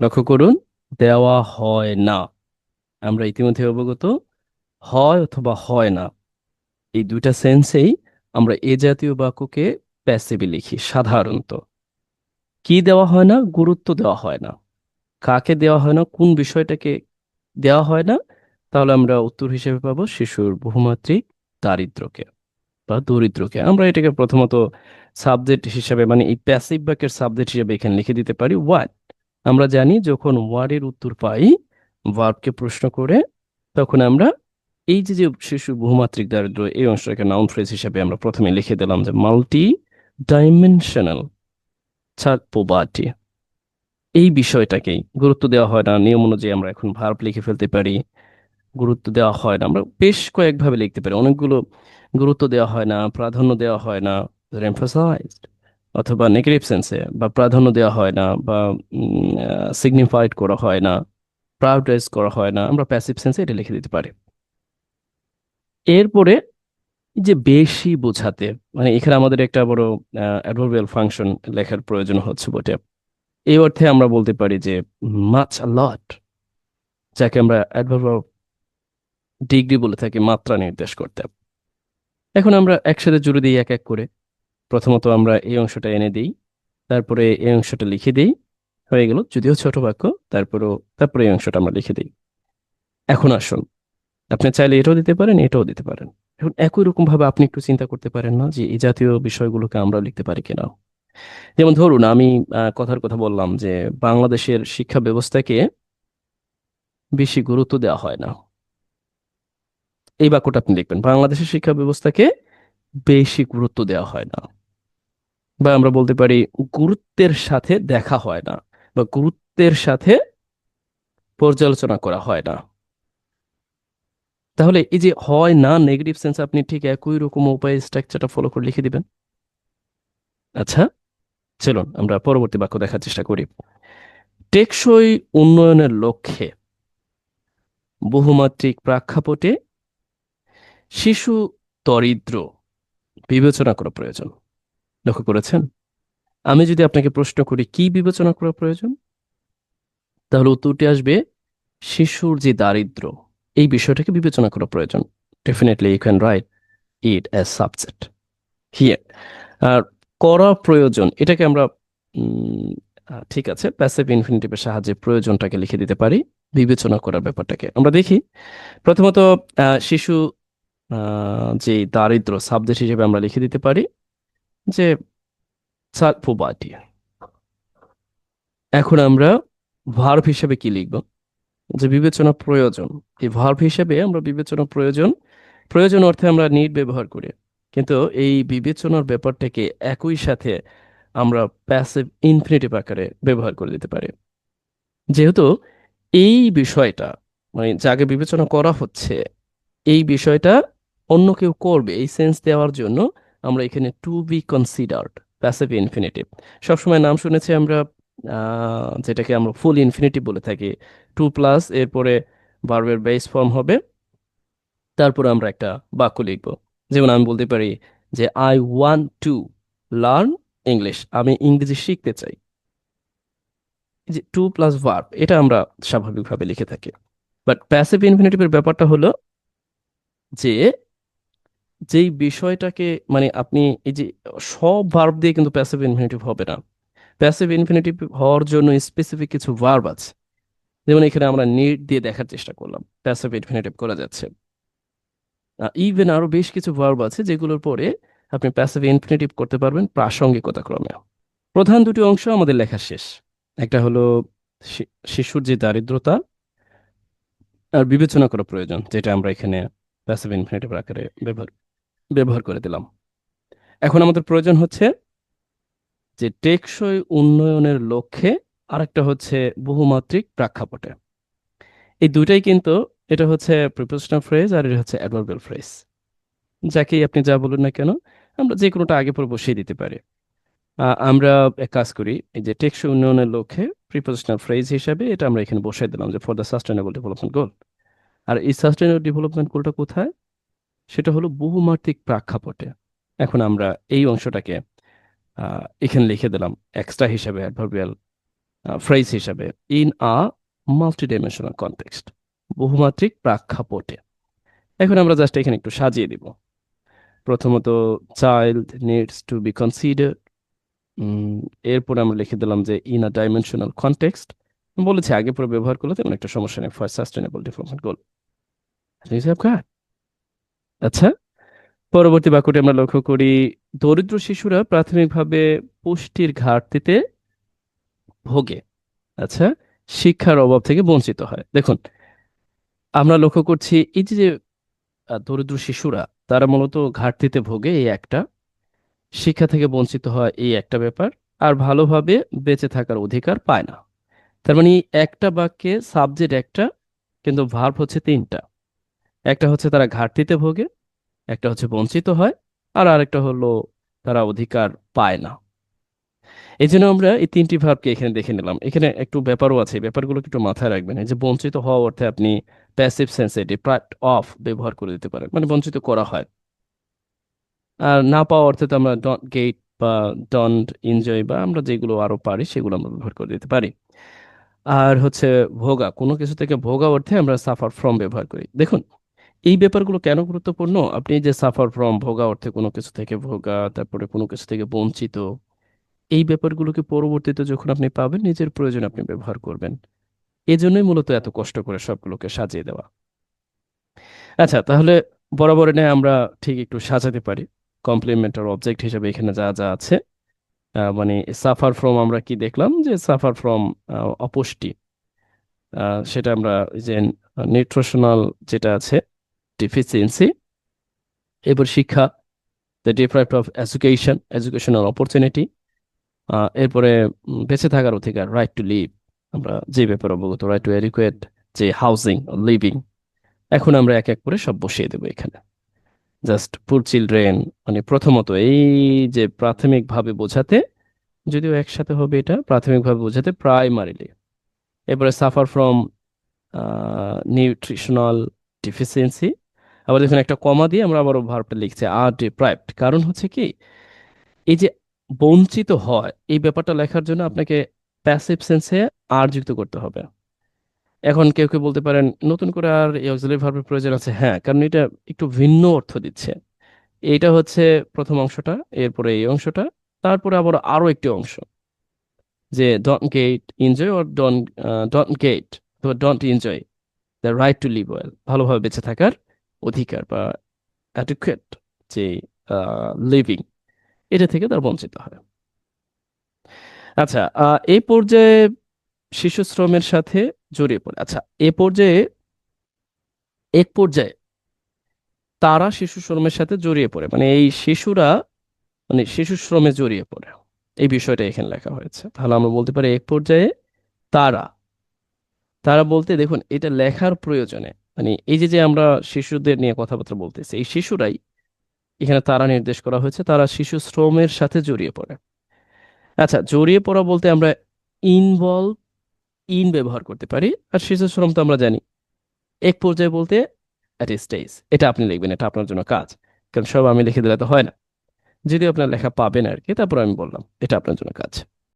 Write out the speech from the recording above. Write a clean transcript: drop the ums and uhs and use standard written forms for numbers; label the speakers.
Speaker 1: লক্ষ্য করুন, দেওয়া হয় না। আমরা ইতিমধ্যে অবগত, হয় অথবা হয় না, এই দুইটা সেন্সেই আমরা এ জাতীয় বাক্যকে প্যাসিভে লিখি সাধারণত। কি দেওয়া হয় না? গুরুত্ব দেওয়া হয় না। কাকে দেওয়া হয় না? কোন বিষয়টাকে দেওয়া হয় না? তাহলে আমরা উত্তর হিসেবে পাবো শিশুর বহুমাত্রিক দারিদ্র্যকে বা দরিদ্রকে। আমরা এটাকে প্রথমত সাবজেক্ট হিসেবে, মানে এই প্যাসিভ বাক্যের সাবজেক্ট হিসেবে এখানে লিখে দিতে পারি হোয়াট। আমরা জানি যখন ওয়ার্ডের উত্তর পাই ভার্বকে প্রশ্ন করে, তখন আমরা এই যে যে শিশু বহুমাত্রিক দারিদ্র্য, এই অংশটাকে নাউন ফ্রেজ হিসেবে আমরা প্রথমে লিখে দিলাম যে মাল্টি ডাইমেনশনাল চাইল্ড পভার্টি। এই বিষয়টাকেই গুরুত্ব দেওয়া হয় না। নিয়ম অনুযায়ী আমরা এখন ভার্ব লিখে ফেলতে পারি। গুরুত্ব দেওয়া হয় না, আমরা বেশ কয়েকভাবে লিখতে পারি, অনেকগুলো। গুরুত্ব দেওয়া হয় না, প্রাধান্য দেওয়া হয় না, এমফাসাইজড, অথবা নেগেটিভ সেন্সে, বা প্রাধান্য দেওয়া হয় না, বা সিগনিফাইড করা হয় না, প্রায়োরিটাইজ করা হয় না, আমরা প্যাসিভ সেন্সে এটা লিখে দিতে পারি। এরপরে এই যে বেশি বোঝাতে, মানে এখানে আমাদের একটা বড় অ্যাডভার্বিয়াল ফাংশন লেখার প্রয়োজন হচ্ছে বটে। এই অর্থে আমরা বলতে পারি যে মাচ আ লট, যাকে আমরা অ্যাডভার্ব ডিগ্রি বলে থাকি, মাত্রা নির্দেশ করতে। এখন আমরা একসাথে জুড়ে দিই এক এক করে। প্রথমত আমরা এই অংশটা এনে দিই, তারপরে এই অংশটা লিখে দিই। হয়ে গেল, যদিও ছোট বাক্য, তারপরে এই অংশটা আমরা লিখে দিই। এখন আসুন, আপনি চাইলে এটাও দিতে পারেন, এটাও দিতে পারেন। এখন একই রকম ভাবে আপনি একটু চিন্তা করতে পারেন না যে এই জাতীয় বিষয়গুলোকে আমরা লিখতে পারি কিনা। যেমন ধরুন, আমি কথার কথা বললাম যে বাংলাদেশের শিক্ষা ব্যবস্থাকে বেশি গুরুত্ব দেওয়া হয় না। এই বাক্যটা আপনি লিখবেন, বাংলাদেশের শিক্ষা ব্যবস্থাকে বেশি গুরুত্ব দেওয়া হয় না। বা আমরা বলতে পারি গুরুত্বের সাথে দেখা হয় না, বা গুরুত্বের সাথে পর্যালোচনা করা হয় না। তাহলে এই যে হয় না নেগেটিভ সেন্স, আপনি ঠিক একই রকম উপায়ে স্ট্রাকচারটা ফলো করে লিখে দিবেন। আচ্ছা, চলুন আমরা পরবর্তী বাক্য দেখার চেষ্টা করি। টেকসই উন্নয়নের লক্ষ্যে বহুমাত্রিক প্রেক্ষাপটে শিশু দরিদ্র বিবেচনা করা প্রয়োজন। লক্ষ্য করেছেন? আমি যদি আপনাকে প্রশ্ন করি কি বিবেচনা করা প্রয়োজন, তাহলে উত্তরটি আসবে শিশুর যে দারিদ্র্য, এই বিষয়টাকে বিবেচনা করা প্রয়োজন। Definitely you can write it as subject here. আর করা প্রয়োজন, এটাকে আমরা ঠিক আছে, প্যাসিভ ইনফিনিটিভের সাহায্যে প্রয়োজনটাকে লিখে দিতে পারি। বিবেচনা করার ব্যাপারটাকে আমরা দেখি। প্রথমত শিশু যে দারিদ্র, সাবজেক্ট হিসেবে আমরা লিখে দিতে পারি যে পোভার্টি। এখন আমরা ভার্ব হিসেবে কি লিখব? যে বিবেচনা প্রয়োজন। এই ভার্ব হিসেবে আমরা বিবেচনা প্রয়োজন, প্রয়োজন অর্থে আমরা নিড ব্যবহার করি। কিন্তু এই বিবেচনার ব্যাপারটাকে একই সাথে আমরা প্যাসিভ ইনফিনিটিভ আকারে ব্যবহার করে দিতে পারি। যেহেতু এই বিষয়টা, মানে যাকে বিবেচনা করা হচ্ছে, এই বিষয়টা অন্য কেউ করবে, এই সেন্স দেওয়ার জন্য আমরা এখানে to be considered, passive infinitive. সবসময় নাম শুনেছি আমরা, যেটাকে আমরা ফুল ইনফিনিটিভ বলে থাকি। টু প্লাস এরপরে ভার্বের বেস ফর্ম হবে, তারপর আমরা একটা বাক্য লিখব। যেমন আমি বলতে পারি যে I want to learn English, আমি ইংরেজি শিখতে চাই। এই যে টু প্লাস ভার্ব, এটা আমরা স্বাভাবিকভাবে লিখে থাকি। বাট প্যাসিভ ইনফিনিটিভের ব্যাপারটা হলো যে যেই বিষয়টাকে, মানে আপনি এই যে সব ভার্ব দিয়ে কিন্তু প্যাসিভ ইনফিনিটিভ হবে না। প্যাসিভ ইনফিনিটিভ হওয়ার জন্য স্পেসিফিক কিছু ভার্ব আছে। যেমন এখানে আমরা নিড দিয়ে দেখার চেষ্টা করলাম, প্যাসিভ ইনফিনিটিভ করা যাচ্ছে। ইভেন আরো বেশ কিছু ভার্ব আছে যেগুলোর পরে আপনি প্যাসিভ ইনফিনিটিভ করতে পারবেন প্রাসঙ্গিকতা ক্রমে। প্রধান দুটি অংশ আমাদের লেখা শেষ। একটা হলো শিশুর যে দারিদ্রতা আর বিবেচনা করা প্রয়োজন, যেটা আমরা এখানে প্যাসিভ ইনফিনিটিভ আকারে ব্যবহার ব্যবহার করে দিলাম। এখন আমাদের প্রয়োজন হচ্ছে যে টেকসই উন্নয়নের লক্ষ্যে, আরেকটা হচ্ছে বহুমাত্রিক প্রেক্ষাপটে। এই দুইটাই কিন্তু, এটা হচ্ছে প্রিপোজিশনাল ফ্রেজ আর এটা হচ্ছে অ্যাডভার্বিয়াল ফ্রেজ। যাকেই আপনি যা বলুন না কেন, আমরা যে কোনোটা আগে পরে বসিয়ে দিতে পারি। আমরা এক কাজ করি, এই যে টেকসই উন্নয়নের লক্ষ্যে প্রিপোজিশনাল ফ্রেজ হিসাবে এটা আমরা এখানে বসাই দিলাম যে for the sustainable development goal. আর এই সাস্টেনেবল ডেভেলপমেন্ট গোলটা কোথায়? সেটা হলো বহুমাত্রিক প্রেক্ষাপটে। এখন আমরা এই অংশটাকে এখানে লিখে দিলাম এক্সট্রা হিসাবে, অ্যাডভার্বিয়াল ফ্রেজ হিসাবে ইন আ মাল্টিডাইমেনশনাল কনটেক্সট, বহুমাত্রিক প্রেক্ষাপটে। এখন আমরা জাস্ট এখানে একটু সাজিয়ে দিব। প্রথমত child needs to be consider, এরপর আমরা লিখে দিলাম যে ইন আ ডাইমেনশনাল কনটেক্সট। বলেছি আগে পরে ব্যবহার করলে তেমন একটা সমস্যা নেই, ফর সাস্টেনেবল ডেভেলপমেন্ট গোল। আচ্ছা, পরবর্তী বাক্যটি আমরা লক্ষ্য করি, দরিদ্র শিশুরা প্রাথমিকভাবে পুষ্টির ঘাটতিতে ভোগে। আচ্ছা, শিক্ষার অভাব থেকে বঞ্চিত হয়। দেখুন, আমরা লক্ষ্য করছি এই যে যে, দরিদ্র শিশুরা তারা মূলত ঘাটতিতে ভোগে, এই একটা, শিক্ষা থেকে বঞ্চিত হয় এই একটা ব্যাপার, আর ভালোভাবে বেঁচে থাকার অধিকার পায় না। তার মানে এই একটা বাক্যে সাবজেক্ট একটা, কিন্তু ভার্ব হচ্ছে তিনটা। একটা হচ্ছে তারা ঘাটতিতে ভোগে, একটা হচ্ছে বঞ্চিত হয়, আর আরেকটা হলো তারা অধিকার পায় না। এই জন্য আমরা এই তিনটি ভার্বকে এখানে দেখে নিলাম। এখানে একটু ব্যাপারও আছে, এই ব্যাপারগুলোকে একটু মাথায় রাখবেন। এই যে বঞ্চিত হওয়া অর্থে আপনি প্যাসিভ সেন্সে ডিপ্রাইভড অফ ব্যবহার করে দিতে পারেন, মানে বঞ্চিত করা হয়। আর না পাওয়া অর্থে তো আমরা ডন্ট গেট বা ডন্ট এনজয় বা আমরা যেগুলো আরো পারি সেগুলো আমরা ব্যবহার করে দিতে পারি। আর হচ্ছে ভোগা, কোনো কিছু থেকে ভোগা অর্থে আমরা সাফার ফ্রম ব্যবহার করি। দেখুন, এই ব্যাপারগুলো কেন গুরুত্বপূর্ণ, আপনি যে সাফার ফ্রম, ভোগা অর্থে কোনো কিছু থেকে ভোগা, তারপরে কোনো কিছু থেকে বঞ্চিত, এই ব্যাপারগুলোকে পরবর্তীতে যখন আপনি পাবেন নিজের প্রয়োজনে আপনি ব্যবহার করবেন। এজন্যই মূলত এত কষ্ট করে সবগুলোকে সাজিয়ে দেওয়া। আচ্ছা, তাহলে বরাবর এনে আমরা ঠিক একটু সাজাতে পারি কমপ্লিমেন্ট আর অবজেক্ট হিসেবে এখানে যা যা আছে। মানে সাফার ফ্রম আমরা কি দেখলাম, যে সাফার ফ্রম অপুষ্টি, সেটা আমরা এই যে নিউট্রিশনাল যেটা আছে ডিফিসিয়েন্সি। এরপর শিক্ষা, the deprived of education, educational opportunity. এরপরে বেঁচে থাকার অধিকার, রাইট টু লিভ, আমরা যে ব্যাপারে অবগত, রাইট টু এডুকেট, যে হাউজিং লিভিং। এখন আমরা এক এক করে সব বসিয়ে দেবো এখানে। জাস্ট পুর চিলড্রেন, মানে প্রথমত এই যে প্রাথমিকভাবে বোঝাতে, যদিও একসাথে হবে, এটা প্রাথমিকভাবে বোঝাতে প্রাইমারিলি। এরপরে সাফার ফ্রম নিউট্রিশনাল ডিফিসিয়েন্সি। আবার দেখুন একটা কমা দিয়ে আমরা আবারও ভার্বটা লিখছি, আর ডিপ্রাইভড। কারণ হচ্ছে কি, এই যে বঞ্চিত হয় এই ব্যাপারটা লেখার জন্য আপনাকে প্যাসিভ সেন্সে আর যুক্ত করতে হবে। এখন কেউ কেউ বলতে পারেন নতুন করে আর এই অক্সিলারি ভার্বের প্রয়োজন আছে। হ্যাঁ, কারণ এটা একটু ভিন্ন অর্থ দিচ্ছে। এইটা হচ্ছে প্রথম অংশটা, এরপরে এই অংশটা, তারপরে আবার আরো একটি অংশ, যে don't get enjoy, or don't don't get don't enjoy the right to live well, ভালোভাবে বেঁচে থাকার অধিকার বা অ্যাডিকুয়েট যে লিভিং, এটা থেকে তার বঞ্চিত হয়। আচ্ছা, এই পর্যায়ে শিশু শ্রমের সাথে জড়িয়ে পড়ে। আচ্ছা, এ পর্যায়ে, এক পর্যায়ে তারা শিশু শ্রমের সাথে জড়িয়ে পড়ে, মানে এই শিশুরা মানে শিশু শ্রমে জড়িয়ে পড়ে, এই বিষয়টা এখানে লেখা হয়েছে। তাহলে আমরা বলতে পারি এক পর্যায়ে তারা। তারা বলতে দেখুন, এটা লেখার প্রয়োজনে, মানে এই যে যে আমরা শিশুদের নিয়ে কথাবার্তা বলতেছি, এই শিশুরাই এখানে তারা নির্দেশ করা হয়েছে, তারা শিশু শ্রমের সাথে জড়িয়ে পড়ে। আচ্ছা, জড়িয়ে পড়া বলতে আমরা ইনভলভ, ইন ব্যবহার করতে পারি। আর শিশু শ্রম তো আমরা জানি এক পর্যায়ে বলতে অ্যাট এ স্টেজ। এটা আপনি লিখবেন, এটা আপনার জন্য কাজ, কারণ সব আমি লিখে দিলে তো হয় না। যদিও আপনার লেখা পাবেন আর কি, তারপর আমি বললাম এটা আপনার জন্য কাজ।